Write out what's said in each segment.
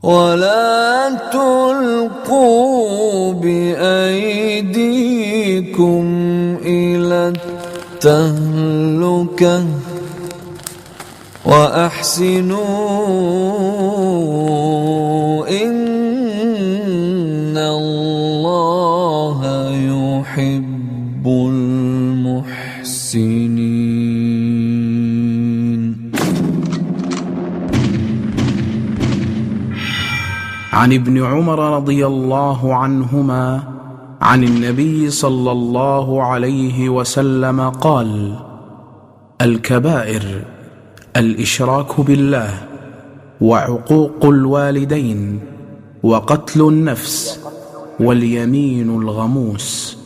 ولا تلقوا بأيديكم إلى التهلكة وأحسنوا إن الله يحب المحسنين. عن ابن عمر رضي الله عنهما عن النبي صلى الله عليه وسلم قال: الكبائر الإشراك بالله، وعقوق الوالدين، وقتل النفس، واليمين الغموس.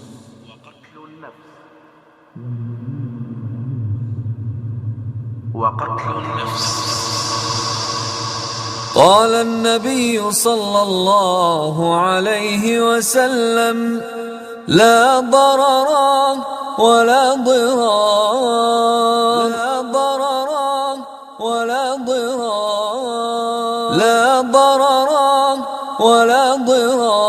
قال النبي صلى الله عليه وسلم: لا ضرر ولا ضرار، لا ضرر ولا ضرار، لا ضرر ولا ضرار.